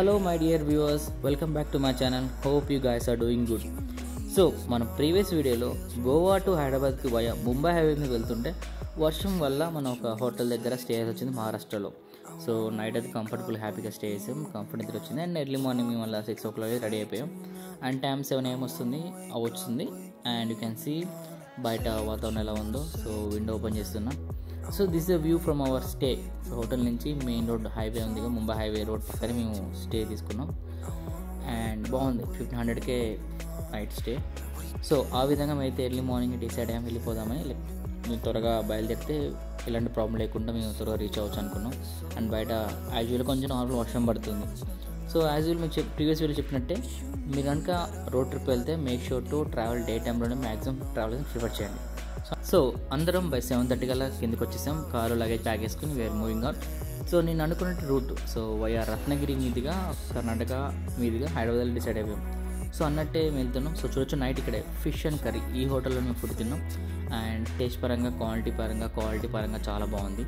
Hello my dear viewers, welcome back to my channel. Hope you guys are doing good. So మన previous వీడియోలో Goa to హైదరాబాద్కి via Mumbai highway మీద వెళ్తుంటే వర్షం వల్ల మనం ఒక హోటల్ దగ్గర స్టే చేసి వచ్చింది మహారాష్ట్రలో. సో నైట్ అయితే కంఫర్టబుల్ హ్యాపీగా స్టే చేసాం, కంఫర్ట్ నిద్ర వచ్చింది. అండ్ ఎర్లీ మార్నింగ్ మేము మళ్ళీ 6 o'clock రెడీ అయిపోయాం. అండ్ టైం 7 AM వస్తుంది. అండ్ యూ క్యాన్ సీ బయట వాతావరణం ఎలా ఉందో. సో విండో ఓపెన్ చేస్తున్నా. So this is a view from our stay. So hotel నుంచి మెయిన్ రోడ్ హైవే ఉంది, ముంబై హైవే రోడ్ పక్కనే మేము స్టే తీసుకున్నాం. అండ్ బాగుంది, 1500K నైట్ స్టే. సో ఆ విధంగా అయితే ఎర్లీ మార్నింగ్ డిసైడ్ అయ్యాం వెళ్ళిపోదామని. మేము త్వరగా బయలుదేరితే ఎలాంటి ప్రాబ్లం లేకుండా మేము త్వరగా రీచ్ అవ్వచ్చు అనుకున్నాం. అండ్ బయట యాజువల్ కొంచెం నార్మల్ వర్షం పడుతుంది. సో యాజువల్ మీకు ప్రీవియస్ వీడియో చెప్పినట్టే, మీరు కనుక రోడ్ ట్రిప్ వెళ్తే make sure to travel day టైంలోనే మ్యాక్సిమం ట్రావెల్ ప్రిఫర్ చేయండి. సో అందరం బై 7:30 కల్లా కిందకి వచ్చేసాం. కారు లగేజ్ ప్యాక్ చేసుకుని వేర్ మూవింగ్ అవుట్. సో నేను అనుకున్నట్టు రూట్ సో వయా రత్నగిరి మీదుగా కర్ణాటక మీదుగా హైదరాబాద్ డిసైడ్ అయిపోయాం. సో అన్నట్టే వెళ్తున్నాం. సో చూడొచ్చు నైట్ ఇక్కడే ఫిష్ అండ్ కర్రీ ఈ హోటల్లో మేము ఫుడ్ తిన్నాం. అండ్ టేస్ట్ పరంగా క్వాలిటీ పరంగా చాలా బాగుంది.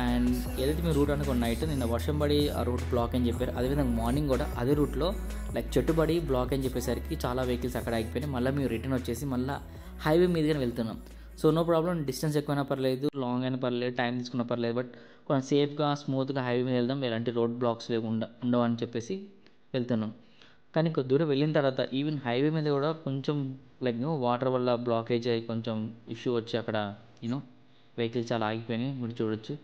అండ్ ఏదైతే మీరు రూట్ అనుకున్న నైట్ నిన్న వర్షం పడి ఆ రూట్ బ్లాక్ అని చెప్పారు. అదేవిధంగా మార్నింగ్ కూడా అదే రూట్లో చెట్టుబడి బ్లాక్ అని చెప్పేసరికి చాలా వెహికల్స్ అక్కడ ఆగిపోయినాయి. మళ్ళీ మేము రిటర్న్ వచ్చేసి మళ్ళీ హైవే మీదుగానే వెళ్తున్నాం. సో నో ప్రాబ్లం, డిస్టెన్స్ ఎక్కువైనా పర్లేదు, లాంగ్ అయినా పర్లేదు, టైం తీసుకున్నా పర్లేదు, బట్ కొంచెం సేఫ్గా స్మూత్గా హైవే మీద వెళ్దాం, ఎలాంటి రోడ్ బ్లాక్స్ ఉండవు అని చెప్పేసి వెళ్తున్నాం. కానీ కొద్ది దూరం వెళ్ళిన తర్వాత ఈవెన్ హైవే మీద కూడా కొంచెం వాటర్ వల్ల బ్లాకేజ్ అయ్యి కొంచెం ఇష్యూ వచ్చి అక్కడ వెహికల్స్ చాలా ఆగిపోయినాయి, మీరు చూడొచ్చు.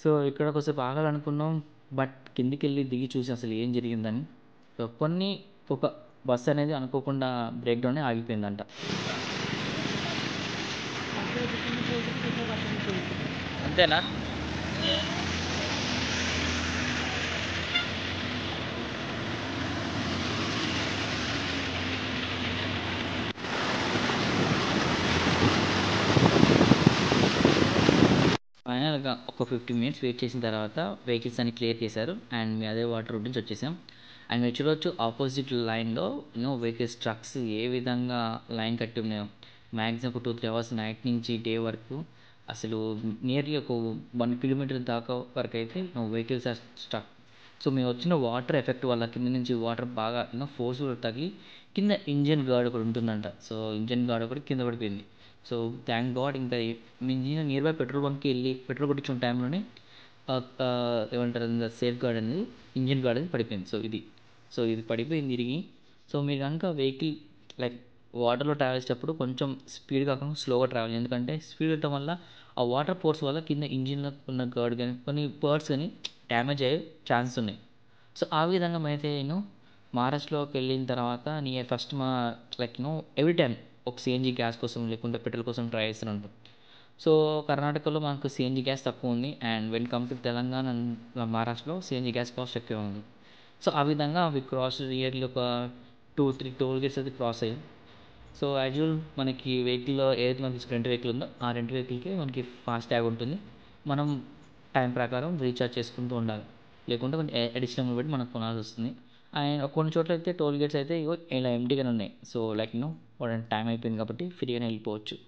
సో ఇక్కడ కొద్దిసేపు ఆగాలనుకున్నాం, బట్ కిందికి వెళ్ళి దిగి చూసి అసలు ఏం జరిగిందని. సో ఒక బస్సు అనేది అనుకోకుండా బ్రేక్ డౌన్ ఆగిపోయిందంట. అంతేనా? ఫైనల్గా ఒక 15 minutes వెయిట్ చేసిన తర్వాత వెహికల్స్ అన్ని క్లియర్ చేశారు. అండ్ మీ అదే వాటర్ రోడ్ నుంచి వచ్చేసాం. అండ్ మీరు చూడవచ్చు ఆపోజిట్ లైన్లో వెహికల్స్ ట్రక్స్ ఏ విధంగా లైన్ కట్టి ఉన్నాయో. మ్యాక్సిమం ఒక 2-3 hours నైట్ నుంచి డే వరకు అసలు నియర్లీ ఒక 1 kilometer దాకా వరకు అయితే వెహికల్స్ ఆర్ స్టక్. సో మేము వచ్చిన వాటర్ ఎఫెక్ట్ వల్ల కింద నుంచి వాటర్ బాగా ఫోర్స్ఫుల్ తగిలి కింద ఇంజన్ గార్డ్ ఒకటి ఉంటుందంట. సో ఇంజన్ గార్డ్ ఒకటి కింద పడిపోయింది. సో థ్యాంక్ గాడ్ ఇంకా మేము నియర్ బై పెట్రోల్ బంక్కి వెళ్ళి పెట్రోల్ కొట్టించిన టైంలోనే ఏమంటారు సేఫ్ గార్డ్ అనేది ఇంజన్ గార్డ్ అనేది పడిపోయింది. సో ఇది పడిపోయింది తిరిగి. సో మీరు కనుక వెహికల్ వాటర్లో ట్రావెల్ చేసేటప్పుడు కొంచెం స్పీడ్ కాకుండా స్లోగా ట్రావెల్, ఎందుకంటే స్పీడ్ వెళ్ళడం వల్ల ఆ వాటర్ ఫోర్స్ వల్ల కింద ఇంజిన్లో ఉన్న గార్డ్ కానీ కొన్ని పార్ట్స్ కానీ డ్యామేజ్ అయ్యే ఛాన్సెస్ ఉన్నాయి. సో ఆ విధంగా అయితే మహారాష్ట్రలోకి వెళ్ళిన తర్వాత ఫస్ట్ ఎవ్రీ టైం ఒక CNG గ్యాస్ కోసం లేకుంటే పెట్రోల్ కోసం ట్రై చేస్తున్నాను. సో కర్ణాటకలో మనకు CNG గ్యాస్ తక్కువ ఉంది. And when come to Telangana and మహారాష్ట్రలో CNG గ్యాస్ కాస్ట్ ఎక్కువ ఉంది. సో ఆ విధంగా అవి క్రాస్ ఇయర్లీ ఒక 2-3 టోల్ గేట్స్ అయితే క్రాస్ అయ్యాయి. సో యాజువల్ మనకి వెహికల్లో ఏదైతే మనకి రెంట్ వెహికల్ ఉందో ఆ రెంట్ వెహికల్కి మనకి ఫాస్ట్ ట్యాగ్ ఉంటుంది. మనం టైం ప్రకారం రీఛార్జ్ చేసుకుంటూ ఉండాలి, లేకుంటే కొంచెం అడిషనల్ బట్టి మనకు కొనాల్సి వస్తుంది. అండ్ కొన్ని చోట్ల అయితే టోల్ గేట్స్ అయితే ఇలా ఎంటీగానే ఉన్నాయి. సో టైం అయిపోయింది కాబట్టి ఫ్రీగానే వెళ్ళిపోవచ్చు.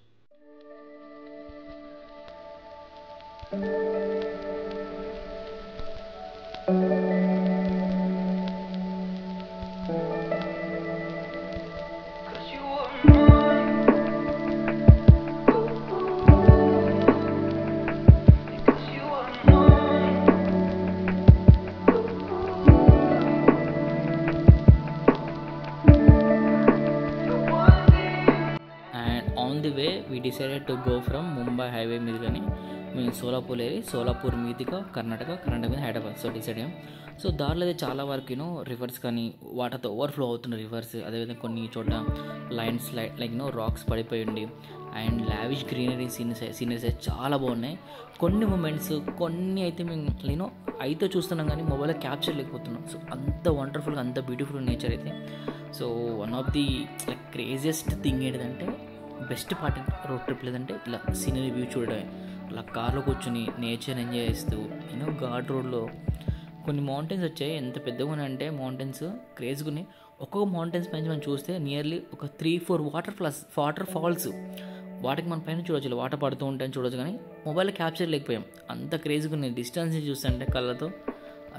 We decided to go from Mumbai highway మీదుగానే మేము సోలాపూర్ మీదుగా కర్ణాటక మీద హైదరాబాద్. సో డిసైడ్ అయ్యాం. సో దారిలో అయితే చాలా వరకు రివర్స్ కానీ వాటర్తో ఓవర్ఫ్లో అవుతున్న రివర్స్, అదేవిధంగా కొన్ని చోట్ల లైన్స్ రాక్స్ పడిపోయి ఉండి అండ్ లావిష్ గ్రీనరీ సీనరీస్ అయితే చాలా బాగున్నాయి. కొన్ని మూమెంట్స్ అయితే మేము అయితే చూస్తున్నాం కానీ మొబైల్లో క్యాప్చర్ లేకపోతున్నాం. సో అంత వండర్ఫుల్గా అంత బ్యూటిఫుల్ నేచర్ అయితే. So one of the craziest thing ఏంటంటే బెస్ట్ పార్ట్ రోడ్ ట్రిప్ లేదంటే ఇలా సీనరీ వ్యూ చూడడమే. అలా కార్లో కూర్చొని నేచర్ ఎంజాయ్ చేస్తూ ఘాట్ రోడ్లో కొన్ని మౌంటైన్స్ వచ్చాయి. ఎంత పెద్దగా ఉన్నాయంటే మౌంటైన్స్ క్రేజ్గా. ఒక్కొక్క మౌంటైన్స్ పైన మనం చూస్తే నియర్లీ ఒక 3-4 వాటర్ ఫాల్స్ వాటికి మన పైన చూడవచ్చు, వాటర్ పడుతూ ఉంటాయని చూడవచ్చు. కానీ మొబైల్లో క్యాప్చర్ లేకపోయాం, అంత క్రేజ్గా ఉన్నాయి. డిస్టెన్స్ చూస్తుంటే కళ్ళతో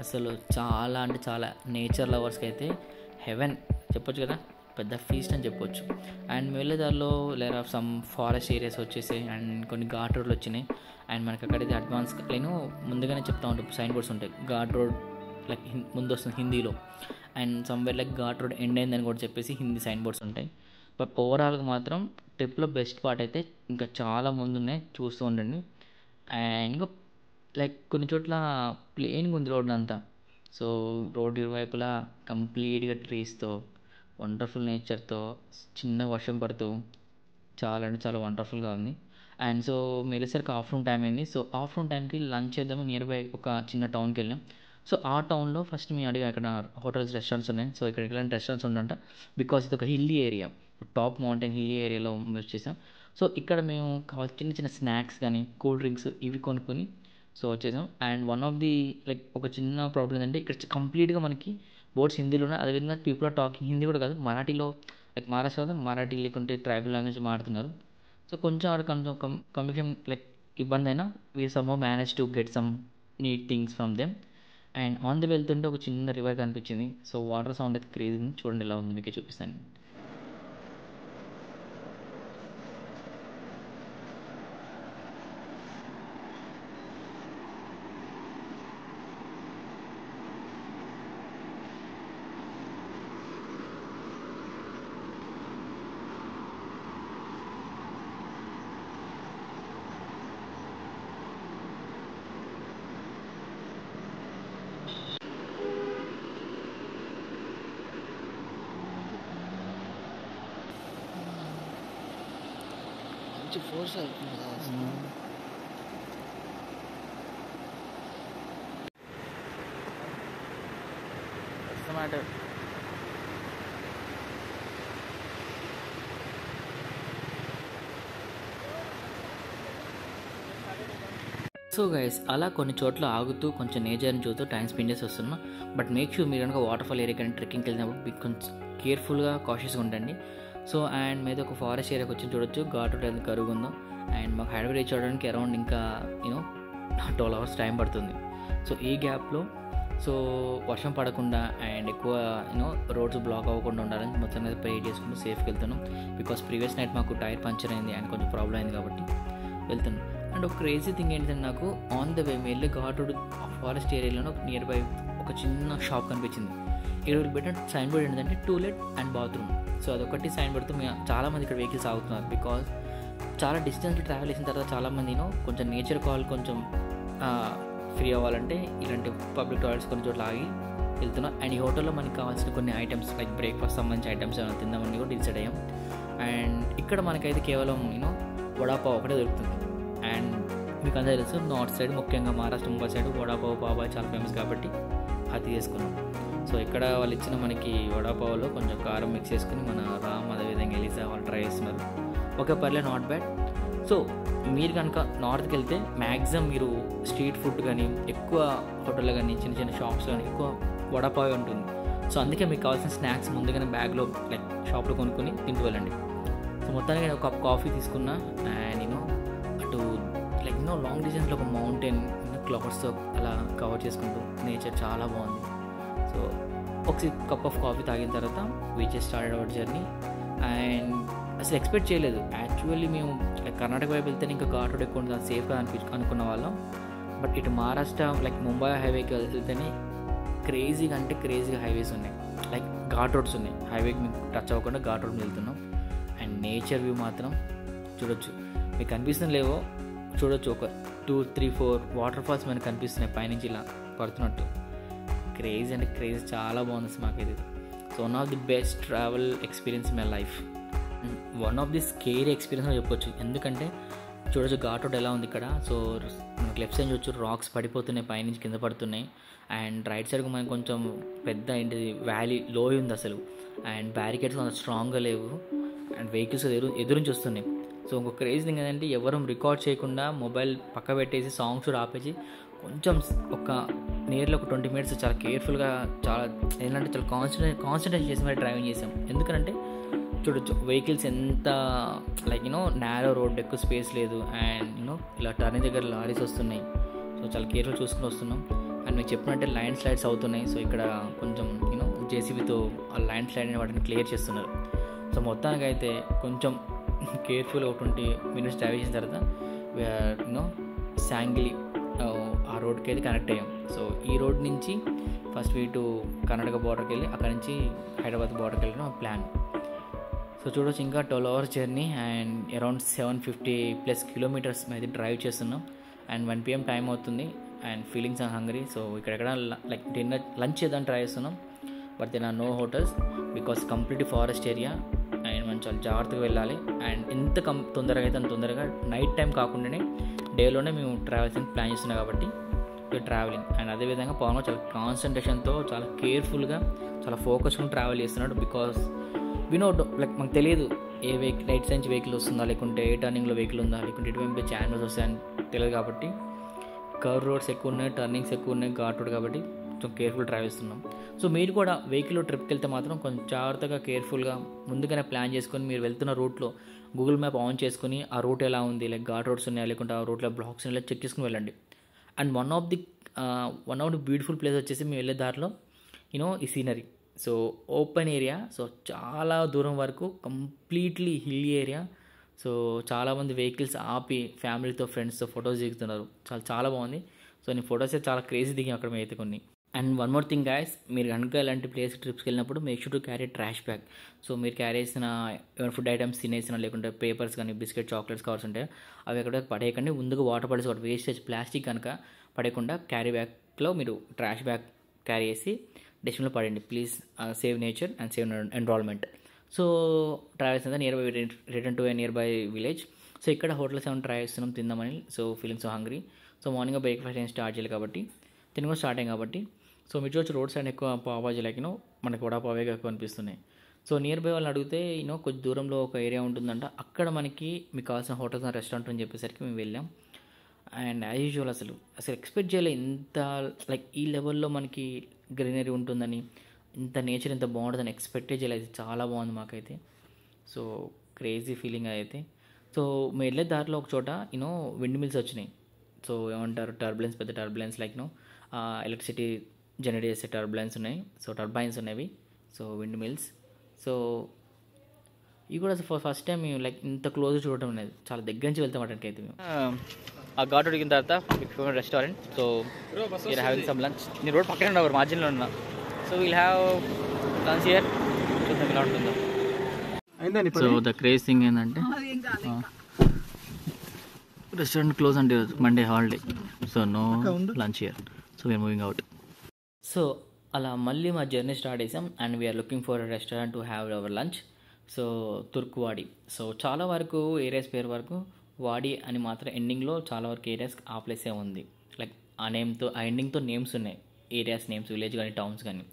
అసలు చాలా అంటే చాలా నేచర్ లవర్స్కి అయితే హెవెన్ చెప్పొచ్చు కదా, పెద్ద ఫీస్ట్ అని చెప్పొచ్చు. అండ్ మేము వెళ్ళే దారిలో లేర్ ఆఫ్ సమ్ ఫారెస్ట్ ఏరియాస్ వచ్చేసాయి అండ్ కొన్ని ఘాట్ రోడ్లు వచ్చినాయి. అండ్ మనకి అక్కడైతే అడ్వాన్స్ నేను ముందుగానే చెప్తా ఉంటాను, సైన్ బోర్డ్స్ ఉంటాయి ఘాట్ రోడ్ లైక్ ముందు వస్తుంది హిందీలో, and somewhere like ghat road end అయిందని కూడా చెప్పేసి హిందీ సైన్ బోర్డ్స్ ఉంటాయి. బట్ ఓవరాల్గా మాత్రం ట్రిప్లో బెస్ట్ పార్ట్ అయితే ఇంకా చాలా ముందు ఉన్నాయి, చూస్తూ ఉండండి. అండ్ ఇంకా లైక్ కొన్ని చోట్ల ప్లెయిన్గా ఉంది రోడ్ అంతా. సో రోడ్ ఇరువైపులా కంప్లీట్గా ట్రీస్తో, వండర్ఫుల్ నేచర్తో, చిన్న వర్షం పడుతూ చాలా అంటే చాలా వండర్ఫుల్గా ఉంది. అండ్ సో మేము వెళ్ళేసరికి ఆఫ్టర్నూన్ టైం అయింది. సో ఆఫ్టర్నూన్ టైంకి లంచ్ చేద్దాము నియర్ బై ఒక చిన్న టౌన్కి వెళ్ళాం. సో ఆ టౌన్లో ఫస్ట్ మేము అడిగా ఇక్కడ హోటల్స్ రెస్టారెంట్స్ ఉన్నాయి, సో ఇక్కడ ఇలాంటి రెస్టారెంట్స్ ఉందంట. బికాస్ ఇది ఒక hilly area, top mountain hilly ఏరియాలో వచ్చేసాం. సో ఇక్కడ మేము చిన్న చిన్న స్నాక్స్ కానీ కూల్ డ్రింక్స్ ఇవి కొనుక్కొని సో వచ్చేసాం. And one of the like ఒక చిన్న ప్రాబ్లం ఏంటంటే ఇక్కడ కంప్లీట్గా మనకి బోర్డ్స్ హిందీలో ఉన్నాయి. అదేవిధంగా పీపుల్ ఆర్ టాకింగ్ హిందీ కూడా కాదు, మరాఠీలో లైక్ మహారాష్ట్రలో మరాఠీ లేకుంటే ట్రైబల్ లాంగ్వేజ్ మాట్లాడుతున్నారు. సో కొంచెం అక్కడ కొంచెం కమ్యూనికేషన్ లైక్ ఇబ్బంది అయినా we some manage to get some neat things from them. And on the వెళ్తుంటే ఒక చిన్న రివర్ కనిపించింది. సో వాటర్ సౌండ్ అయితే క్రేజీ ఉంది, చూడండి ఎలా ఉంది మీకే చూపిస్తాను. మంచి ఫోర్స్ అవుతుంది కదా. సో గైస్ అలా కొన్ని చోట్ల ఆగుతూ కొంచెం నేచర్ని చూస్తూ టైం స్పెండ్ చేసి వస్తున్నాం. బట్ మేక్ షూర్ మీరు కనుక వాటర్ ఫాల్ ఏరియా కానీ ట్రెక్కింగ్కి వెళ్ళినప్పుడు కొంచెం కేర్ఫుల్గా కాషియస్గా ఉండండి. సో అండ్ మీద ఒక ఫారెస్ట్ ఏరియాకి వచ్చి చూడొచ్చు ఘాట్ రోడ్ ఎంత కరువు ఉందో. అండ్ మాకు హైదరాబాద్ రీచ్ అవ్వడానికి అరౌండ్ ఇంకా 12 hours టైం పడుతుంది. సో ఈ గ్యాప్లో సో వర్షం పడకుండా అండ్ ఎక్కువ రోడ్స్ బ్లాక్ అవ్వకుండా ఉండాలని మొత్తం మీద ప్రే చేసుకుంటూ సేఫ్కి వెళ్తున్నాం. బికాస్ ప్రీవియస్ నైట్ మాకు టైర్ పంచర్ అయింది అండ్ కొంచెం ప్రాబ్లం అయింది కాబట్టి వెళ్తున్నాం. అండ్ ఒక క్రేజీ థింగ్ ఏంటంటే నాకు ఆన్ ద వే వెళ్ళి ఘాట్ రోడ్ ఫారెస్ట్ ఏరియాలో నియర్ బై ఒక చిన్న షాప్ కనిపించింది. ఇక్కడ పెట్టిన సైన్ బోర్డ్ ఏంటంటే టూలెట్ అండ్ బాత్రూమ్. సో అదొకటి సైన్ బోర్డ్తో చాలామంది ఇక్కడ వెహికల్స్ ఆగుతున్నారు. బికాజ్ చాలా డిస్టెన్స్ ట్రావెల్ చేసిన తర్వాత చాలామంది కొంచెం నేచర్ కాల్ కొంచెం ఫ్రీ అవ్వాలంటే ఇలాంటి పబ్లిక్ టాయిలెట్స్ కొన్ని చోట్ల ఆగి వెళ్తున్నాం. అండ్ ఈ హోటల్లో మనకి కావాల్సిన కొన్ని ఐటమ్స్ లైక్ బ్రేక్ఫాస్ట్ సంబంధించిన ఐటమ్స్ తిందామని కూడా డిసైడ్ అయ్యాం. అండ్ ఇక్కడ మనకైతే కేవలం వడాపావ్ ఒకటే దొరుకుతుంది. అండ్ మీకు అందరూ తెలుసు నార్త్ సైడ్ ముఖ్యంగా మహారాష్ట్ర ముంబై సైడ్ వడాపావ్ పాబాయ్ చాలా ఫేమస్ కాబట్టి అది చేసుకున్నాం. సో ఇక్కడ వాళ్ళు ఇచ్చిన మనకి వడాపావ్లో కొంచెం కారం మిక్స్ చేసుకుని మన రామ్ అదేవిధంగా ఎలిజా వాళ్ళు ట్రై చేస్తున్నారు. ఓకే పర్లేదు, నాట్ బ్యాడ్. సో మీరు కనుక నార్త్కి వెళ్తే మ్యాక్సిమం మీరు స్ట్రీట్ ఫుడ్ కానీ ఎక్కువ హోటల్లో కానీ చిన్న చిన్న షాప్స్ కానీ ఎక్కువ వడాపావ్ ఉంటుంది. సో అందుకే మీకు కావాల్సిన స్నాక్స్ ముందుగానే బ్యాగ్లో లైక్ షాప్లో కొనుక్కొని తింటూ వెళ్ళండి. సో మొత్తానికి నేను ఒక కప్ కాఫీ తీసుకున్నా. అండ్ అటు లైక్ లాంగ్ డిస్టెన్స్లో ఒక మౌంటైన్ క్లౌడ్స్తో అలా కవర్ చేసుకుంటూ నేచర్ చాలా బాగుంది. సో ఒక కప్ ఆఫ్ కాఫీ తాగిన తర్వాత we just started our journey. And అసలు ఎక్స్పెక్ట్ చేయలేదు. యాక్చువల్లీ మేము కర్ణాటక వైపు వెళ్తే ఇంకా ఘాట్ రోడ్ ఎక్కువ ఉంటుంది సేఫ్గా అనుకున్న వాళ్ళం. బట్ ఇటు మహారాష్ట్ర లైక్ ముంబై హైవేకి వెళ్తేనే క్రేజీగా అంటే క్రేజీగా హైవేస్ ఉన్నాయి, లైక్ ఘాట్ రోడ్స్ ఉన్నాయి. హైవేకి మీకు టచ్ అవ్వకుండా ఘాట్ రోడ్ వెళ్తున్నాం. అండ్ నేచర్ వ్యూ మాత్రం చూడొచ్చు. మీకు కనిపిస్తుంది లేవో చూడొచ్చు, ఒక 2, 3, 4 వాటర్ ఫాల్స్ మనకు కనిపిస్తున్నాయి పైనుంచి ఇలా పడుతున్నట్టు. క్రేజీ అంటే క్రేజీ చాలా బాగుంది మాకైతే. So one of the best travel experience in my life. One of the scary experience అని చెప్పొచ్చు. ఎందుకంటే చూడొచ్చు ఘాట్ రోడ్ ఎలా ఉంది ఇక్కడ. సో మనకి లెఫ్ట్ సైడ్ చూడొచ్చు రాక్స్ పడిపోతున్నాయి పైనుంచి కింద పడుతున్నాయి. అండ్ రైట్ సైడ్కి మనకి కొంచెం పెద్ద ఏంటిది వ్యాలీ లోయ ఉంది అసలు. అండ్ బ్యారికేడ్స్ అంత స్ట్రాంగ్గా లేవు. అండ్ వెహికల్స్ ఎదురుంచి వస్తున్నాయి. సో ఇంకొక క్రేజీ థింగ్ ఏంటంటే ఎవరు రికార్డ్ చేయకుండా మొబైల్ పక్క పెట్టేసి సాంగ్స్ కూడా ఆపేసి కొంచెం ఒక నియర్లీ ఒక 20 minutes చాలా కేర్ఫుల్గా చాలా ఏంటంటే చాలా కాన్సన్ట్రేట్ చేసి మరి డ్రైవింగ్ చేసాం. ఎందుకంటే చూడొచ్చు వెహికల్స్ ఎంత లైక్ నేరో రోడ్ ఎక్కువ స్పేస్ లేదు. అండ్ ఇలా టర్నింగ్ దగ్గర లారీస్ వస్తున్నాయి. సో చాలా కేర్ఫుల్ చూసుకుని వస్తున్నాం. అండ్ మీకు చెప్పినట్టే ల్యాండ్ స్లైడ్స్ అవుతున్నాయి. సో ఇక్కడ కొంచెం యూనో జేసీబీతో ఆ ల్యాండ్ స్లైడ్ అనే వాటిని క్లియర్ చేస్తున్నారు. సో మొత్తానికి అయితే కొంచెం కేర్ఫుల్గా 20 minutes డ్రైవ్ చేసిన తర్వాత వీఆర్ శాంగిలి ఆ రోడ్కి అయితే కనెక్ట్ అయ్యాం. సో ఈ రోడ్ నుంచి ఫస్ట్ టు కర్ణాటక బార్డర్కి వెళ్ళి అక్కడ నుంచి హైదరాబాద్ బార్డర్కి వెళ్ళిన ప్లాన్. సో చూడవచ్చు ఇంకా 12 hours journey and around 750+ kilometers అయితే డ్రైవ్ చేస్తున్నాం. అండ్ 1 PM టైం అవుతుంది and feelings are hungry. So ఇక్కడెక్కడ లైక్ డిన్నర్ లంచ్ చేద్దాం ట్రై చేస్తున్నాం. But then are no hotels because complete forest area and మనం చాలా జాగ్రత్తగా వెళ్ళాలి. అండ్ ఎంత తొందరగా అయితే అంత తొందరగా నైట్ టైం కాకుండానే డేలోనే మేము ట్రావెల్స్ ప్లాన్ చేస్తున్నాం కాబట్టి ట్రావెలింగ్. అండ్ అదేవిధంగా పవన్ చాలా కాన్సన్ట్రేషన్తో చాలా కేర్ఫుల్గా చాలా ఫోకస్గా ట్రావెల్ చేస్తున్నాడు. బికాస్ లైక్ మనకు తెలియదు ఏ వెహికల్ రైట్ సైడ్ నుంచి వెహికల్ వస్తుందా, లేకుంటే ఏ టర్నింగ్లో వెహికల్ ఉందా, లేకుంటే ఎటువంటి ఛానల్స్ వస్తాయని తెలియదు. కాబట్టి కర్వ్ రోడ్స్ ఎక్కువ ఉన్నాయి, టర్నింగ్స్ ఎక్కువ ఉన్నాయి, ఘాట్ రోడ్ కాబట్టి కొంచెం కేర్ఫుల్ డ్రైవ్ చేస్తున్నాం. సో మీరు కూడా వెహికల్లో ట్రిప్కి వెళ్తే మాత్రం కొంచెం జాగ్రత్తగా కేర్ఫుల్గా ముందుగానే ప్లాన్ చేసుకొని మీరు వెళ్తున్న రూట్లో గూగుల్ మ్యాప్ ఆన్ చేసుకుని ఆ రూట్ ఎలా ఉంది, లైక్ ఘాట్ రోడ్స్ ఉన్నాయా, లేకుంటే ఆ రూట్లో బ్లాక్స్ ఉన్నాయా చెక్ చేసుకుని వెళ్ళండి. And one of the beautiful place వచ్చేసి మేము వెళ్ళే దారిలో ఈ scenery. So open area, so చాలా దూరం వరకు కంప్లీట్లీ హిల్లీ ఏరియా. సో చాలామంది వెహికల్స్ ఆపి ఫ్యామిలీతో ఫ్రెండ్స్తో ఫొటోస్ దిగుతున్నారు. చాలా బాగుంది. సో నేను ఫొటోస్ అయితే చాలా క్రేజీ దిగాం అక్కడ అయితే కొన్ని. And one more thing guys, మీరు కనుక ఇలాంటి ప్లేస్ ట్రిప్స్కి వెళ్ళినప్పుడు make sure to carry trash bag. So మీరు క్యారీ చేసిన ఏమైనా ఫుడ్ ఐటమ్స్ తినేసిన, లేకుంటే పేపర్స్ కానీ బిస్కెట్ చాక్లెట్స్ కవర్స్ ఉంటాయి అవి ఎక్కడ పడేయకండి. ముందుగా వాటర్ బాటిల్స్ ఒకటి వేస్టేజ్ ప్లాస్టిక్ కనుక పడేయకుండా క్యారీ బ్యాగ్లో మీరు ట్రాష్ బ్యాగ్ క్యారీ చేసి డస్ట్బిన్లో పడండి. Please save nature and save environment. So travels అంతా nearby return to a nearby village. So ఇక్కడ హోటల్స్ ఏమైనా ట్రై చేస్తున్నాం తిందామని. So feeling so hungry. So morning breakfast ఏం స్టార్ట్ చేయాలి కాబట్టి తిని కూడా స్టార్ట్ అయ్యాం కాబట్టి. సో మీరు చూడొచ్చు రోడ్ సైడ్ ఎక్కువ పావుబాజీ లైక్ మనకి వడాపావే ఎక్కువ అనిపిస్తున్నాయి. సో నియర్ బై వాళ్ళని అడిగితే కొంచెం దూరంలో ఒక ఏరియా ఉంటుందంట, అక్కడ మనకి మీకు కావాల్సిన హోటల్స్ అండ్ రెస్టారెంట్ అని చెప్పేసరికి మేము వెళ్ళాం. అండ్ యాజ్ యూజువల్ అసలు ఎక్స్పెక్ట్ చేయలేదు ఇంత లైక్ ఈ లెవెల్లో మనకి గ్రీనరీ ఉంటుందని, ఇంత నేచర్ ఇంత బాగుంటుందని ఎక్స్పెక్టే చేయలేదు. చాలా బాగుంది మాకైతే. సో క్రేజీ ఫీలింగ్ అయితే. సో మేము వెళ్ళే దారిలో ఒక చోట విండ్ మిల్స్ వచ్చినాయి. సో ఏమంటారు టర్బులెన్స్, పెద్ద టర్బులెన్స్ లైక్ ఎలక్ట్రిసిటీ జనరేట్ చేసే టర్బులెన్స్ ఉన్నాయి. సో టర్బైన్స్ ఉన్నాయి. So wind mills. సో ఇవి కూడా ఫస్ట్ టైం మేము లైక్ ఇంత క్లోజ్ చూడటం అనేది, చాలా దగ్గర నుంచి వెళ్తాం అటెండ్కి అయితే మేము. ఆ ఘాట్ ఉడికిన తర్వాత restaurant. So we're having some lunch. నేను రోడ్ పక్కనే ఉన్నా, మార్జిన్లో ఉన్నా. So we'll have lunch here. చూద్దాం ఇలా ఉంటుందో. సో ద క్రేజ్ థింగ్ ఏంటంటే రెస్టారెంట్ క్లోజ్ అంటే Monday holiday. So no lunch here. So we're moving out. So అలా మళ్ళీ మా జర్నీ స్టార్ట్ చేసాం and we're looking for a restaurant to have our lunch. So తుర్క్వాడి. సో చాలా వరకు areas పేరు వరకు వాడి అని మాత్రం ఎండింగ్లో చాలా వరకు ఏరియాస్ ఆ ప్లేసే ఉంది. లైక్ ఆ నేమ్తో ఆ ఎండింగ్తో నేమ్స్ ఉన్నాయి, ఏరియాస్ నేమ్స్, విలేజ్ కానీ టౌన్స్ కానీ.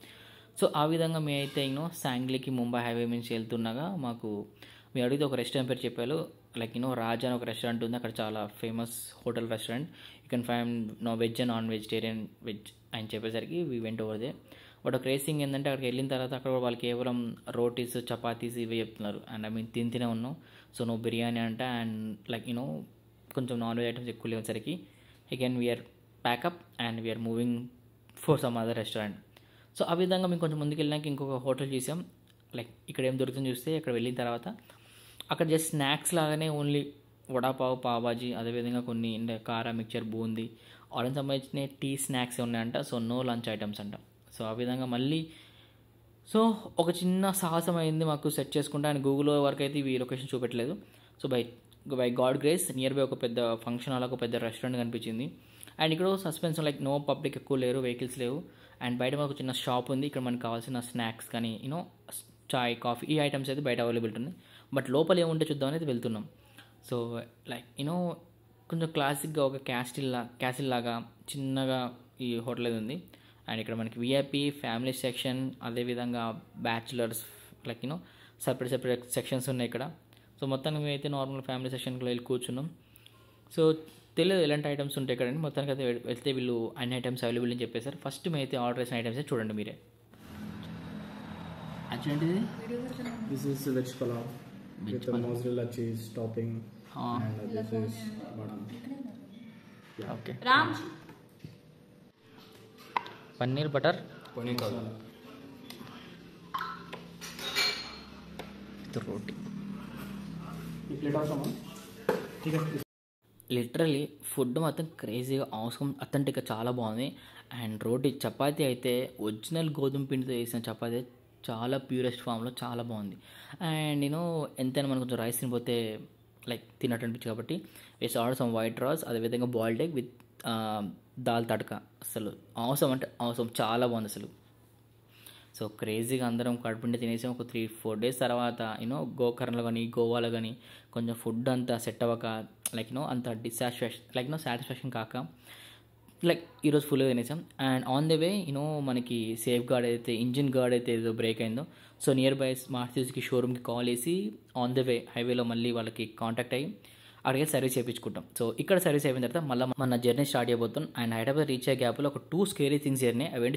సో ఆ విధంగా మేమైతే శాంగ్లీకి ముంబై హైవే నుంచి వెళ్తున్నాగా మాకు మేము అడిగితే ఒక రెస్టారెంట్ పేరు చెప్పారు. లైక్ రాజా అని ఒక రెస్టారెంట్ ఉంది, అక్కడ చాలా famous hotel restaurant. You can find veg and non vegetarian veg అని చెప్పేసరికి we went over they. But ఒక రేసింగ్ ఏంటంటే అక్కడికి వెళ్ళిన తర్వాత అక్కడ వాళ్ళు కేవలం రోటీస్, చపాతీస్ ఇవే చెప్తున్నారు. అండ్ తినే ఉన్నాం. సో నో బిర్యానీ అంట. అండ్ లైక్ కొంచెం నాన్ వెజ్ ఐటమ్స్ ఎక్కువ లేవసరికి again we're pack up and we're moving for some other restaurant. So ఆ విధంగా మేము కొంచెం ముందుకు వెళ్ళాక ఇంకొక హోటల్ చూసాం. లైక్ ఇక్కడ ఏం దొరుకుతుందో చూస్తే అక్కడ వెళ్ళిన తర్వాత అక్కడ జస్ట్ స్నాక్స్ లాగానే ఓన్లీ వడాపావ్, పావుబాజీ, అదేవిధంగా కొన్ని కారా, మిక్చర్, బూందీ, ఆరెంజ్ సంబంధించిన టీ స్నాక్స్ ఉన్నాయంట. సో నో లంచ్ ఐటమ్స్ అంట. సో ఆ విధంగా మళ్ళీ ఒక చిన్న సాహసం అయింది మాకు సెట్ చేసుకుంటే. అండ్ గూగుల్లో వరకు అయితే ఇవి లొకేషన్ చూపెట్టలేదు. So by God grace nearby ఒక పెద్ద ఫంక్షన్ హాల్, ఒక పెద్ద రెస్టారెంట్ కనిపించింది. అండ్ ఇక్కడ సస్పెన్స్ లైక్ నో పబ్లిక్ ఎక్కువ లేరు, వెహికల్స్ లేవు. అండ్ బయట మాకు చిన్న షాప్ ఉంది. ఇక్కడ మనకు కావాల్సిన స్నాక్స్ కానీ చాయ్, కాఫీ ఈ ఐటమ్స్ అయితే బయట అవైలబిలిటీ ఉన్నాయి. బట్ లోపల ఏముంటే చూద్దాం అనేది వెళ్తున్నాం. సో లైక్ కొంచెం క్లాసిక్గా ఒక క్యాసిల్ లాగా చిన్నగా ఈ హోటల్ అయితే ఉంది. అండ్ ఇక్కడ మనకి విఐపి, ఫ్యామిలీ సెక్షన్, అదేవిధంగా బ్యాచులర్స్ లైక్ సపరేట్ సెక్షన్స్ ఉన్నాయి ఇక్కడ. సో మొత్తానికి అయితే నార్మల్ ఫ్యామిలీ సెక్షన్కి వెళ్ళి కూర్చున్నాం. సో తెలియదు ఎలాంటి ఐటమ్స్ ఉంటాయి ఇక్కడ. మొత్తానికి అయితే వెళ్తే వీళ్ళు అన్ని ఐటమ్స్ అవైలబుల్ అని చెప్పేశారు. ఫస్ట్ మేమైతే ఆర్డర్ చేసిన ఐటమ్స్ చూడండి మీరే. Actually this is veg pulav with the mozzarella cheese topping and this is badam. Okay. Ram. Paneer butter paneer का రోటీ. ఈ ప్లేట్ అవసరమా? ठीक है. లిటరలీ ఫుడ్ మాత్రం క్రేజీగా అవసరం, అథెంటిక్గా చాలా బాగుంది. అండ్ రోటీ చపాతీ అయితే ఒరిజినల్ గోధుమ పిండితో వేసిన చపాతీ చాలా ప్యూరెస్ట్ ఫామ్లో చాలా బాగుంది. అండ్ నేను ఎంతైనా మనం కొంచెం రైస్ తినిపోతే లైక్ తిన్నట్టు అనిపించింది కాబట్టి వేసి ఆర్డర్ సమ్ వైట్ రైస్, అదేవిధంగా బాయిల్డ్ ఎగ్ విత్ దాల్ తడక. అసలు అవసరం అంటే అవసరం, చాలా బాగుంది అసలు. సో క్రేజీగా అందరం కడుపుండి తినేసాం. ఒక 3-4 days తర్వాత గోకర్ణలో కానీ గోవాలో కానీ కొంచెం ఫుడ్ అంతా సెట్ అవ్వక లైక్ అంత డిసాటిస్ఫాక్షన్ లైక్ సాటిస్ఫాక్షన్ కాక లైక్ ఈరోజు ఫుల్గా తినేసాం. అండ్ ఆన్ ద వే మనకి సేఫ్ గార్డ్ అయితే ఇంజిన్ గార్డ్ అయితే ఏదో బ్రేక్ అయిందో, సో నియర్ బై స్మార్ట్ సిటీకి షోరూమ్కి కాల్ చేసి ఆన్ ద వే హైవేలో మళ్ళీ వాళ్ళకి కాంటాక్ట్ అయ్యి అక్కడికి సర్వీస్ చేయించుకుంటాం. సో ఇక్కడ సర్వీస్ అయిపోయిన తర్వాత మళ్ళీ మన జర్నీ స్టార్ట్ అయిపోతాం. అండ్ హైదరాబాద్ రీచ్ అయ్యే గ్యాప్లో ఒక 2 స్కేరీ థింగ్స్ జరిగినాయి. అవేంటి